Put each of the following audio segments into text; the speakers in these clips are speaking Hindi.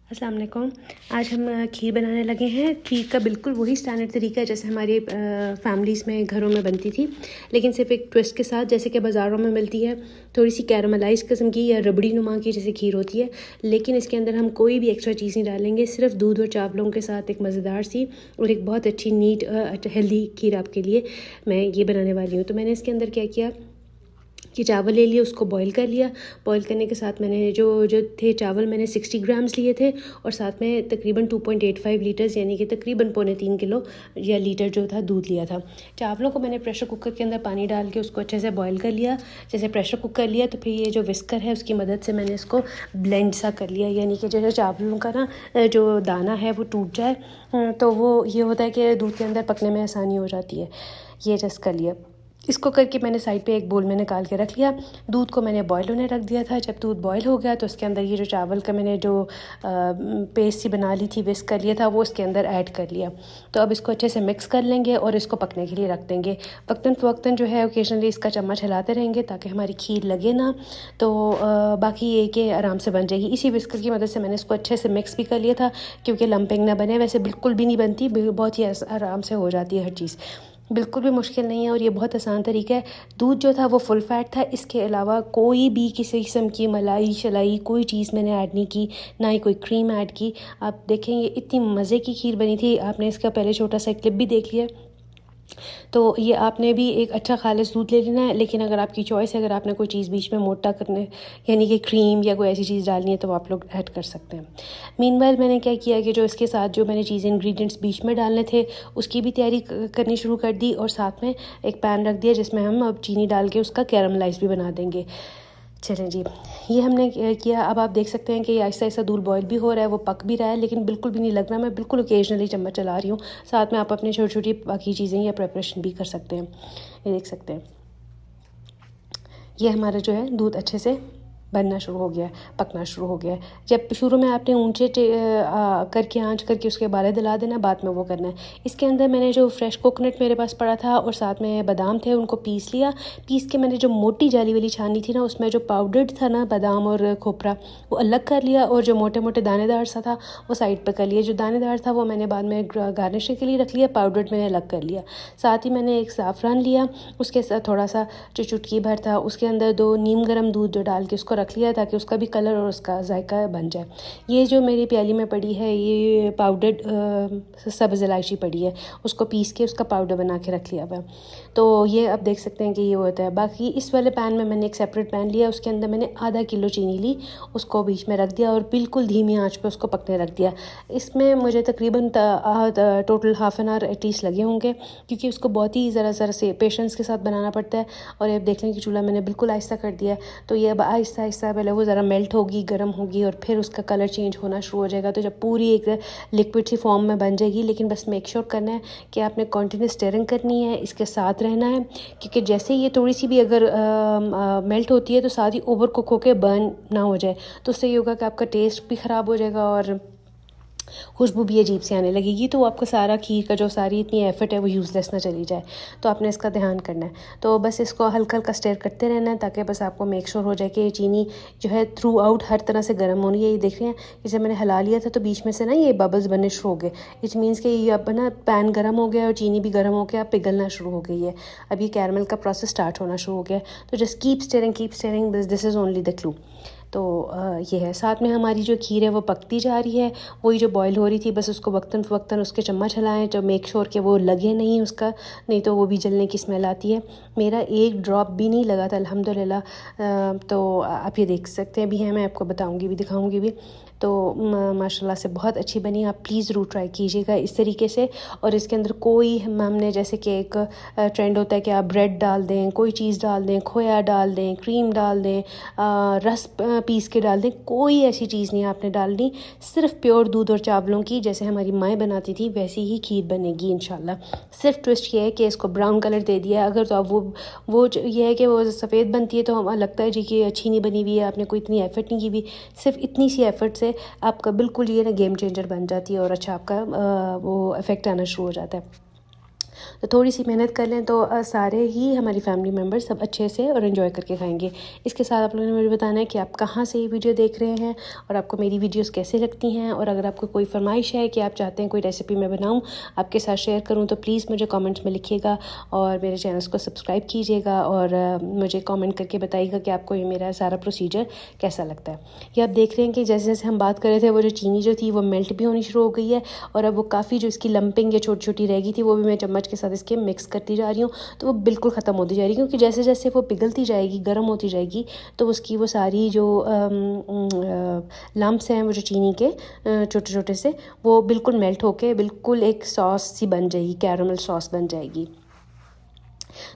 अस्सलाम वालेकुम। आज हम खीर बनाने लगे हैं। खीर का बिल्कुल वही स्टैंडर्ड तरीका है जैसे हमारे फैमिलीज़ में घरों में बनती थी, लेकिन सिर्फ एक ट्विस्ट के साथ, जैसे कि बाज़ारों में मिलती है थोड़ी सी कैरामलाइज किस्म की या रबड़ी नुमा की जैसे खीर होती है। लेकिन इसके अंदर हम कोई भी एक्स्ट्रा चीज़ नहीं डालेंगे, सिर्फ दूध और चावलों के साथ एक मज़ेदार सी और एक बहुत अच्छी नीट हेल्दी खीर आपके लिए मैं ये बनाने वाली हूँ। तो मैंने इसके अंदर क्या किया कि चावल ले लिए, उसको बॉईल कर लिया। बॉईल करने के साथ मैंने जो जो थे चावल मैंने 60 ग्राम्स लिए थे और साथ में तकरीबन 2.85 लीटर्स यानी कि तकरीबन 3.25 किलो या लीटर जो था दूध लिया था। चावलों को मैंने प्रेशर कुकर के अंदर पानी डाल के उसको अच्छे से बॉईल कर लिया। जैसे प्रेशर कुक कर लिया तो फिर ये जो विस्कर है उसकी मदद से मैंने इसको ब्लेंड सा कर लिया, यानी कि जो चावलों का ना जो दाना है वो टूट जाए। तो वो ये होता है कि दूध के अंदर पकने में आसानी हो जाती है। ये जस्ट कर लिया। इसको करके मैंने साइड पे एक बोल में निकाल के रख लिया। दूध को मैंने बॉईल होने रख दिया था। जब दूध बॉईल हो गया तो उसके अंदर ये जो चावल का मैंने जो पेस्ट सी बना ली थी, विस्क कर लिया था, वो उसके अंदर ऐड कर लिया। तो अब इसको अच्छे से मिक्स कर लेंगे और इसको पकने के लिए रख देंगे। वक्तन फ़वक्तन जो है ओकेजनली इसका चम्मच हिलाते रहेंगे ताकि हमारी खीर लगे ना। तो बाकी ये कि आराम से बन जाएगी। इसी विस्कर की मदद से मैंने इसको अच्छे से मिक्स भी कर लिया था क्योंकि लम्पिंग ना बने। वैसे बिल्कुल भी नहीं बनती, बहुत ही आराम से हो जाती है हर चीज़, बिल्कुल भी मुश्किल नहीं है और ये बहुत आसान तरीका है। दूध जो था वो फुल फैट था। इसके अलावा कोई भी किसी किस्म की मलाई शलाई कोई चीज़ मैंने ऐड नहीं की, ना ही कोई क्रीम ऐड की। आप देखेंगे इतनी मज़े की खीर बनी थी। आपने इसका पहले छोटा सा क्लिप भी देख लिया। तो ये आपने भी एक अच्छा खालिस दूध ले लेना है, लेकिन अगर आपकी चॉइस है, अगर आपने कोई चीज़ बीच में मोटा करने यानी कि क्रीम या कोई ऐसी चीज़ डालनी है तो आप लोग ऐड कर सकते हैं। मीनवाइल मैंने क्या किया कि जो इसके साथ जो मैंने चीज़ें इंग्रेडिएंट्स बीच में डालने थे उसकी भी तैयारी करनी शुरू कर दी और साथ में एक पैन रख दिया जिसमें हम अब चीनी डाल के उसका कैरमलाइज भी बना देंगे। चलें जी, ये हमने किया। अब आप देख सकते हैं कि आहिस्ता आहिस्ता दूध बॉईल भी हो रहा है, वो पक भी रहा है, लेकिन बिल्कुल भी नहीं लग रहा। मैं बिल्कुल ओकेजनली चम्मच चला रही हूँ। साथ में आप अपनी छोटी छोटी बाकी चीज़ें या प्रिपरेशन भी कर सकते हैं। ये देख सकते हैं, ये हमारा जो है दूध अच्छे से बनना शुरू हो गया है, पकना शुरू हो गया है। जब शुरू में आपने ऊंचे करके आंच करके उसके बारे दिला देना, बाद में वो करना है। इसके अंदर मैंने जो फ्रेश कोकोनट मेरे पास पड़ा था और साथ में बादाम थे, उनको पीस लिया। पीस के मैंने जो मोटी जाली वाली छानी थी ना, उसमें जो पाउडर्ड था ना बादाम और खोपरा, वो अलग कर लिया और जो मोटे मोटे दानेदार सा था वो साइड पर कर लिया। जो दानेदार था वो मैंने बाद में गार्निशिंग के लिए रख लिया, पाउडर्ड मैंने अलग कर लिया। साथ ही मैंने एक साफ़रान लिया, उसके साथ थोड़ा सा जो चुटकी भर था उसके अंदर 2 नीम गर्म दूध जो डाल के उसको रख लिया ताकि उसका भी कलर और उसका जायका बन जाए। ये जो मेरी प्याली में पड़ी है ये पाउडर्ड सब्ज़ इलायची पड़ी है, उसको पीस के उसका पाउडर बना के रख लिया हुआ। तो ये अब देख सकते हैं कि ये होता है। बाकी इस वाले पैन में मैंने एक सेपरेट पैन लिया, उसके अंदर मैंने आधा किलो चीनी ली, उसको बीच में रख दिया और बिल्कुल धीमी आंच पे उसको पकने रख दिया। इसमें मुझे तकरीबन total half an hour at least लगे होंगे क्योंकि उसको बहुत ही ज़रा ज़रा से पेशेंस के साथ बनाना पड़ता है। और ये देख लें कि चूल्हा मैंने बिल्कुल आहिस्ता कर दिया। तो ये अब आहिस्ता आहिस्ता पहले वो ज़रा मेल्ट होगी, गर्म होगी और फिर उसका कलर चेंज होना शुरू हो जाएगा। तो जब पूरी एक लिक्विड सी फॉर्म में बन जाएगी, लेकिन बस मेक श्योर करना है कि आपने कंटिन्यूस स्टीयरिंग करनी है, इसके साथ रहना है क्योंकि जैसे ये थोड़ी सी भी अगर मेल्ट होती है तो साथ ही ओवर कुक होकर बर्न ना हो जाए। तो उससे ये होगा कि आपका टेस्ट भी ख़राब हो जाएगा और खुशबू भी अजीब सी आने लगेगी। तो आपका सारा खीर का जो सारी इतनी एफर्ट है वो यूज़लेस ना चली जाए। तो आपने इसका ध्यान करना है। तो बस इसको हल्का हल्का स्टेयर करते रहना है ताकि बस आपको मेक श्योर हो जाए कि ये चीनी जो है थ्रू आउट हर तरह से गर्म होनी है। ये देख रहे हैं कि जब मैंने हिला लिया था तो बीच में से ना ये बबल्स बनने शुरू हो गए। इट मीन्स कि ये अब ना पैन गर्म हो गया और चीनी भी गर्म हो गया, पिघलना शुरू हो गई है। अब ये कैरमल का प्रोसेस स्टार्ट होना शुरू हो गया। तो just keep steering, this is only the clue. तो ये है। साथ में हमारी जो खीर है वो पकती जा रही है, वही जो बॉईल हो रही थी, बस उसको वक्तन फ़वक्तन उसके चम्मच हिलाएं जो मेक श्योर कि वो लगे नहीं उसका, नहीं तो वो भी जलने की स्मेल आती है। मेरा एक ड्रॉप भी नहीं लगा था अल्हम्दुलिल्लाह। तो आप ये देख सकते हैं भी हैं, मैं आपको बताऊंगी भी, दिखाऊंगी भी। तो माशाल्लाह से बहुत अच्छी बनी। आप प्लीज़ ज़रूर ट्राई कीजिएगा इस तरीके से। और इसके अंदर कोई हमने जैसे कि एक ट्रेंड होता है कि आप ब्रेड डाल दें, कोई चीज़ डाल दें, खोया डाल दें, क्रीम डाल दें, रस पीस के डाल दें, कोई ऐसी चीज़ नहीं आपने डालनी। सिर्फ प्योर दूध और चावलों की जैसे हमारी माएँ बनाती थी वैसी ही खीर बनेगी इंशाल्लाह। सिर्फ ट्विस्ट ये है कि इसको ब्राउन कलर दे दिया। अगर तो आप वो ये है कि वो सफ़ेद बनती है तो हमें लगता है जी कि अच्छी नहीं बनी हुई है, आपने कोई इतनी एफ़र्ट नहीं की हुई। सिर्फ इतनी सी एफ़र्ट से आपका बिल्कुल ये ना गेम चेंजर बन जाती है और अच्छा आपका वो इफ़ेक्ट आना शुरू हो जाता है। तो थोड़ी सी मेहनत कर लें तो सारे ही हमारी फैमिली मेम्बर सब अच्छे से और इन्जॉय करके खाएंगे। इसके साथ आप लोगों ने मुझे बताना है कि आप कहाँ से ये वीडियो देख रहे हैं और आपको मेरी वीडियोस कैसे लगती हैं, और अगर आपको कोई फरमाइश है कि आप चाहते हैं कोई रेसिपी मैं बनाऊँ आपके साथ शेयर करूँ तो प्लीज़ मुझे कमेंट्स में लिखिएगा और मेरे चैनल्स को सब्सक्राइब कीजिएगा और मुझे कमेंट करके बताइएगा कि आपको ये मेरा सारा प्रोसीजर कैसा लगता है। ये आप देख रहे हैं कि जैसे जैसे हम बात कर रहे थे वो जो चीनी जो थी वो मेल्ट भी होनी शुरू हो गई है, और अब वो काफ़ी जो इसकी लंपिंग या छोटी छोटी रह गई थी वो भी मैं चम्मच के साथ इसके मिक्स करती जा रही हूँ, तो वो बिल्कुल ख़त्म होती जा रही है। क्योंकि जैसे जैसे वो पिघलती जाएगी, गर्म होती जाएगी, तो उसकी वो सारी जो लम्प्स हैं वो जो चीनी के छोटे छोटे से, वो बिल्कुल मेल्ट होके बिल्कुल एक सॉस सी बन जाएगी, कैरमल सॉस बन जाएगी।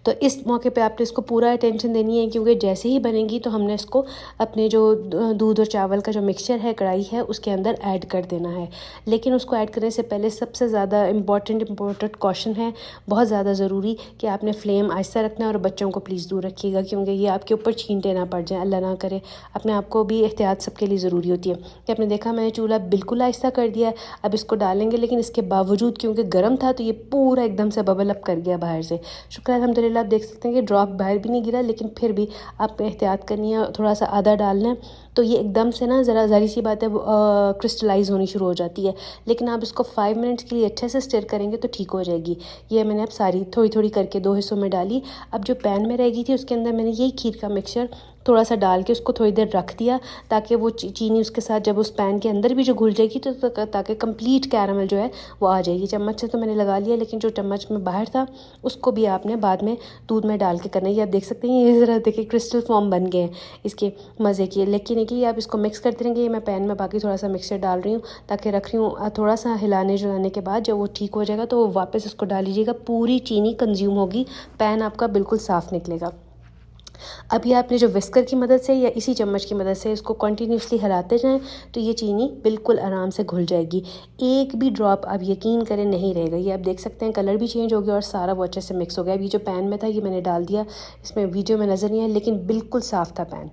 तो इस मौके पे आपने इसको पूरा अटेंशन देनी है, क्योंकि जैसे ही बनेगी तो हमने इसको अपने जो दूध और चावल का जो मिक्सचर है, कढ़ाई है, उसके अंदर ऐड कर देना है। लेकिन उसको ऐड करने से पहले सबसे ज़्यादा इम्पॉर्टेंट कॉशन है, बहुत ज़्यादा ज़रूरी, कि आपने फ्लेम आहिस्ता रखना है और बच्चों को प्लीज़ दूर रखिएगा, क्योंकि ये आपके ऊपर छींटे ना पड़ जाए, अल्लाह ना करे। अपने आप को भी एहतियात सबके लिए ज़रूरी होती है। कि आपने देखा मैंने चूल्हा बिल्कुल आहिस्ता कर दिया है, अब इसको डालेंगे, लेकिन इसके बावजूद क्योंकि गर्म था तो ये पूरा एकदम से बबल अप कर गया बाहर से। शुक्र अल्हम्दुलिल्लाह। आप देख सकते हैं कि ड्रॉप बाहर भी नहीं गिरा, लेकिन फिर भी आपको एहतियात करनी है, थोड़ा सा आधा डालना है, तो ये एकदम से ना ज़रा सी बात है क्रिस्टलाइज होनी शुरू हो जाती है। लेकिन आप इसको 5 मिनट्स के लिए अच्छे से स्टिर करेंगे तो ठीक हो जाएगी। ये मैंने अब सारी थोड़ी थोड़ी करके 2 हिस्सों में डाली। अब जो पैन में रह गई थी उसके अंदर मैंने यही खीर का मिक्सचर थोड़ा सा डाल के उसको थोड़ी देर रख दिया, ताकि वो चीनी उसके साथ जब उस पैन के अंदर भी जो घुल जाएगी तो ताकि कंप्लीट कैरामल जो है वो आ जाएगी। चम्मच से तो मैंने लगा लिया, लेकिन जो चम्मच में बाहर था उसको भी आपने बाद में दूध में डाल के करना है। ये आप देख सकते हैं, ये ज़रा देखिए क्रिस्टल फॉर्म बन गए हैं इसके मज़े की। लेकिन है कि आप इसको मिक्स करते रहेंगे। ये मैं पैन में बाकी थोड़ा सा मिक्सचर डाल रही हूँ, ताकि रख रही हूँ। थोड़ा सा हिलाने जुलाने के बाद जब वो ठीक हो जाएगा तो वो वापस इसको डाल लीजिएगा। पूरी चीनी कंज्यूम होगी, पैन आपका बिल्कुल साफ़ निकलेगा। अभी आपने जो विस्कर की मदद से या इसी चम्मच की मदद से इसको कंटिन्यूसली हिलाते जाएं तो ये चीनी बिल्कुल आराम से घुल जाएगी। एक भी ड्रॉप आप यकीन करें नहीं रहेगा। ये आप देख सकते हैं कलर भी चेंज हो गया और सारा वो अच्छे से मिक्स हो गया। अभी जो पैन में था ये मैंने डाल दिया, इसमें वीडियो में नज़र नहीं आया, लेकिन बिल्कुल साफ़ था पैन।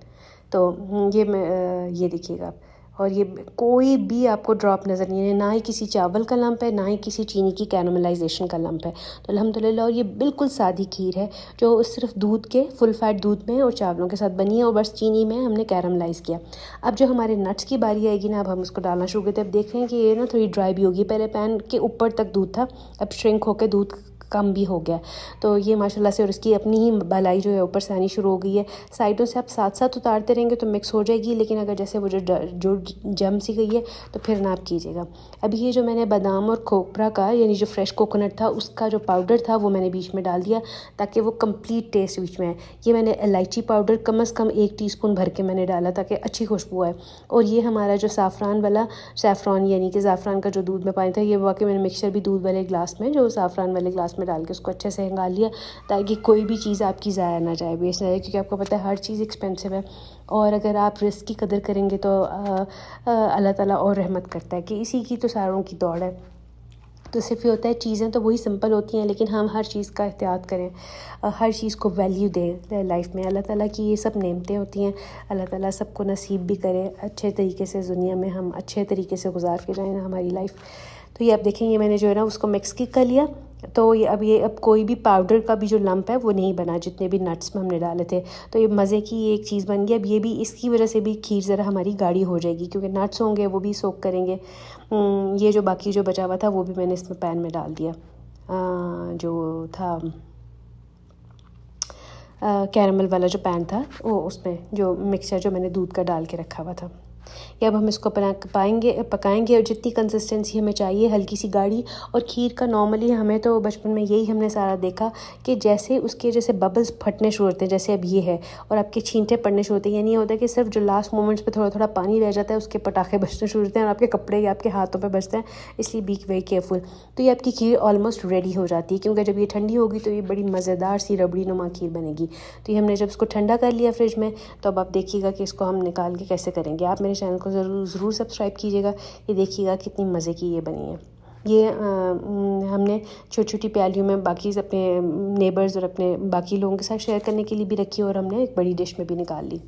तो ये देखिएगा आप, और ये कोई भी आपको ड्रॉप नज़र नहीं है, ना ही किसी चावल का लम्प है, ना ही किसी चीनी की कैरामलाइजेशन का लम्प है। तो अल्हम्दुलिल्लाह। और ये बिल्कुल सादी खीर है जो सिर्फ दूध के फुल फैट दूध में और चावलों के साथ बनी है, और बस चीनी में हमने कैरामलाइज़ किया। अब जो हमारे नट्स की बारी आएगी ना, अब हम उसको डालना शुरू करते हैं। अब देख रहे हैं कि ये ना थोड़ी ड्राई भी होगी। पहले पैन के ऊपर तक दूध था, अब श्रिंक होकर दूध कम भी हो गया। तो ये माशाल्लाह से, और इसकी अपनी ही भलाई जो है ऊपर से आनी शुरू हो गई है। साइडों से आप साथ साथ उतारते रहेंगे तो मिक्स हो जाएगी, लेकिन अगर जैसे वो जो जम सी गई है तो फिर ना आप कीजिएगा। अभी ये जो मैंने बादाम और खोपरा का यानी जो फ्रेश कोकोनट था उसका जो पाउडर था वो मैंने बीच में डाल दिया, ताकि वो कंप्लीट टेस्ट बीच में आए। ये मैंने इलायची पाउडर कम से कम 1 टीस्पून भर के मैंने डाला, ताकि अच्छी खुशबू आए। और ये हमारा जो सैफ़रॉन यानी कि ज़ाफ़रान का जो दूध में पानी था, ये वाकई मैंने मिक्सचर भी दूध वाले ग्लास में, जो ज़ाफ़रान वाले ग्लास में डाल के उसको अच्छे से हिंगा लिया, ताकि कोई भी चीज़ आपकी ज़ाया ना जाए, वेस्ट ना जाए। क्योंकि आपको पता है हर चीज़ एक्सपेंसिव है, और अगर आप रिस्क की कदर करेंगे तो अल्लाह ताला और रहमत करता है कि इसी की तो सारों की दौड़ है। तो सिर्फ ये होता है चीज़ें तो वही सिंपल होती हैं, लेकिन हम हर चीज़ का एहतियात करें, हर चीज़ को वैल्यू दें लाइफ में। अल्लाह ताला की ये सब नेमतें होती हैं, अल्लाह ताला सबको नसीब भी करे अच्छे तरीके से, दुनिया में हम अच्छे तरीके से गुजार के जाएँ हमारी लाइफ। तो ये आप देखें, ये मैंने जो है ना उसको मिक्स कर लिया। तो ये अब कोई भी पाउडर का भी जो लंप है वो नहीं बना, जितने भी नट्स में हमने डाले थे। तो ये मज़े की एक चीज़ बन गई। अब ये भी इसकी वजह से भी खीर ज़रा हमारी गाढ़ी हो जाएगी, क्योंकि नट्स होंगे वो भी सोक करेंगे। ये जो बाकी जो बचा हुआ था वो भी मैंने इसमें पैन में डाल दिया, जो था कैरमल वाला जो पैन था वो, उसमें जो मिक्सचर जो मैंने दूध का डाल के रखा हुआ था। ये अब हम इसको पकाएंगे और जितनी कंसिस्टेंसी हमें चाहिए, हल्की सी गाढ़ी। और खीर का नॉर्मली हमें तो बचपन में यही हमने सारा देखा कि जैसे उसके जैसे बबल्स फटने शुरू होते हैं, जैसे अब ये है, और आपके छींटे पड़ने शुरू होते हैं। यानी ये होता है कि सिर्फ जो लास्ट मोमेंट्स पे थोड़ा थोड़ा पानी रह जाता है उसके पटाखे बजने शुरू होते हैं, और आपके कपड़े या आपके हाथों पर बजते हैं, इसलिए बी वेरी केयरफुल। तो ये आपकी खीर ऑलमोस्ट रेडी हो जाती है, क्योंकि जब ये ठंडी होगी तो ये बड़ी मज़ेदार सी रबड़ी नुमा खीर बनेगी। तो ये हमने जब इसको ठंडा कर लिया फ्रिज में, तो अब आप देखिएगा कि इसको हम निकाल के कैसे करेंगे। आप मेरे चैनल को ज़रूर सब्सक्राइब कीजिएगा। ये देखिएगा कितनी मज़े की ये बनी है। ये हमने छोटी छोटी प्यालियों में बाकी अपने नेबर्स और अपने बाकी लोगों के साथ शेयर करने के लिए भी रखी, और हमने एक बड़ी डिश में भी निकाल ली।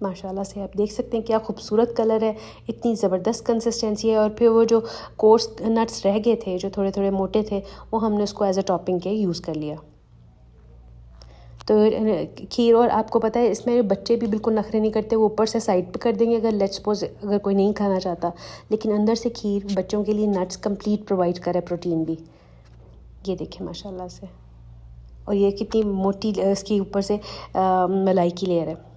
माशाल्लाह से आप देख सकते हैं क्या खूबसूरत कलर है, इतनी ज़बरदस्त कंसिस्टेंसी है। और फिर वो जो कोर्स नट्स रह गए थे जो थोड़े थोड़े मोटे थे, वो हमने उसको एज अ टॉपिंग के यूज़ कर लिया। तो खीर, और आपको पता है इसमें बच्चे भी बिल्कुल नखरे नहीं करते, वो ऊपर से साइड पे कर देंगे अगर लेट्स सपोज अगर कोई नहीं खाना चाहता, लेकिन अंदर से खीर बच्चों के लिए नट्स कंप्लीट प्रोवाइड करे, प्रोटीन भी। ये देखिए माशाल्लाह से, और ये कितनी मोटी इसकी ऊपर से मलाई की लेयर है।